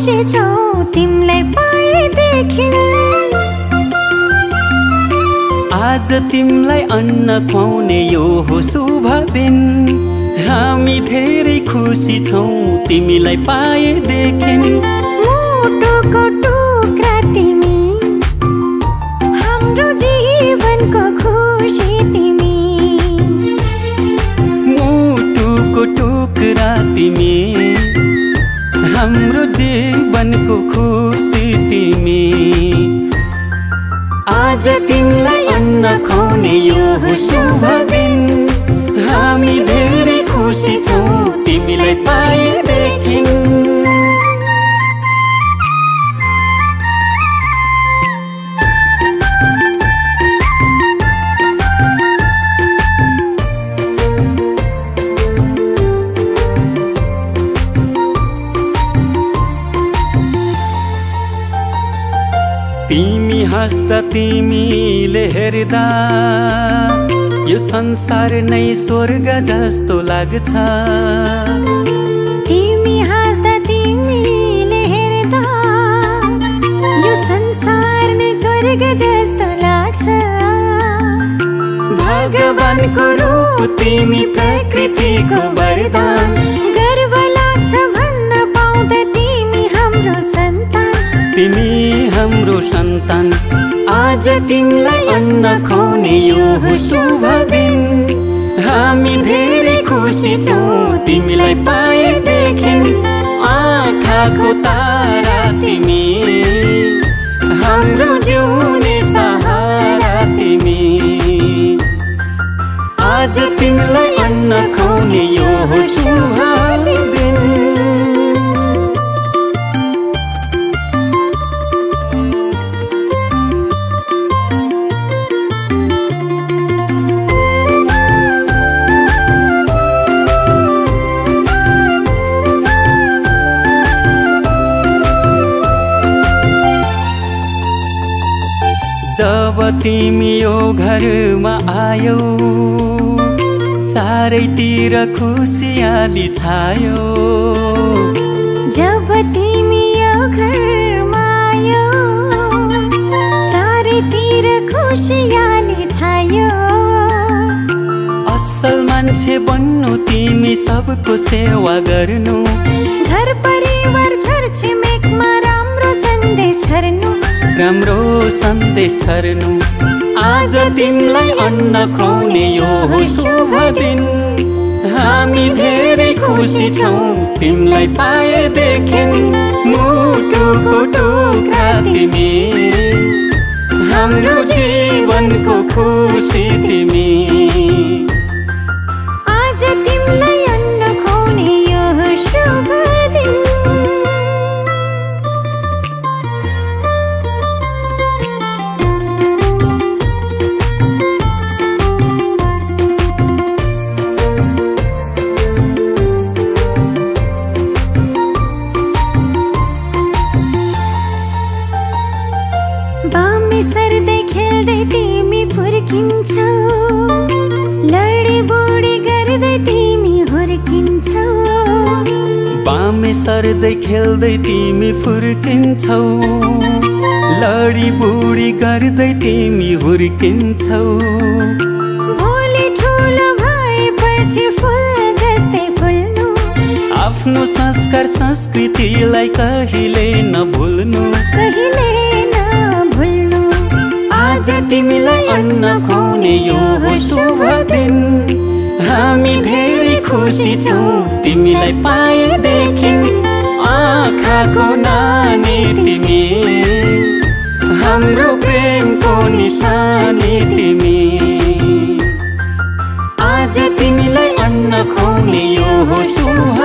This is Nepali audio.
खुसी छौ तिमीलाई पाएदेखि। आज तिमीलाई अन्न खुवाउने यो हो शुभ दिन। हामी धेरै खुसी छौ तिमीलाई पाएदेखि। मुटुको टुक्रा तिमी, हाम्रो जीवनको खुसी तिमी। मुटुको टुक्रा तिमी, हाम्रो जीवनको खुसी तिमी। आज तिमीलाई अन्न खुवाउने यो हो शुभ दिन। हामी धेरै खुसी छौ तिमीलाई पाएदेखि। तिमी हाँस्दा तिमीले हेर्दा यो संसार नै स्वर्ग जस्तो लाग्छ। तिमी हाँस्दा तिमीले हेर्दा यो संसार नै स्वर्ग जस्तो लाग्छ। भगवानको रूप तिमी, प्रकृतिको वरदान। गर्व लाग्छ भन्न पाउँदा तिमी हाम्रो सन्तान। तिमी हाम्रो सन्तान। आज तिमीलाई अन्न खुवाउने यो हो शुभ दिन। हामी धेरै खुसी छौ तिमीलाई पाएदेखि। आँखाको तारा तिमी, हाम्रो जिउने सहारा तिमी। आज तिमीलाई अन्न खुवाउने यो हो शुभ दिन। जब तिमी यो घरमा आयौ चारैतिर खुसियाली छायो। जब तिमी यो घरमा आयौ चारैतिर खुसियाली छायो। असल मान्छे बन्नु तिमी, सबको सेवा गर्नु। घर परिवार छरछिमेकमा राम्रो सन्देश छर्नु। राम्रो सन्देश छर्नु। आज तिमीलाई अन्न खुवाउने यो हो शुभ दिन। हामी धेरै खुसी छौ तिमीलाई पाएदेखि। मुटुको टुक्रा तिमी, हाम्रो जीवनको खुसी तिमी। आज तिमीलाई अन्न खुवाउने यो हो शुभ दिन। बामे सर्दै खेल्दै तिमी फुर्किन्छौ। लडी बुडी गर्दै तिमी हुर्किन्छौ। बामे सर्दै खेल्दै तिमी फुर्किन्छौ। लडी बुडी गर्दै तिमी हुर्किन्छौ। भोलि ठुलो भएपछि फुल जस्तै फुल्नु। आफ्नो संस्कार संस्कृतिलाई कहिले नभुल्नु। कहिले नभुल्नु। आज तिमीलाई अन्न खुवाउने यो हो शुभ दिन। हामी धेरै खुसी छौ तिमीलाई पाएदेखि। आँखाको नानी तिमी, हाम्रो प्रेमको निशानी तिमी। आज तिमीलाई अन्न खुवाउने यो हो शुभ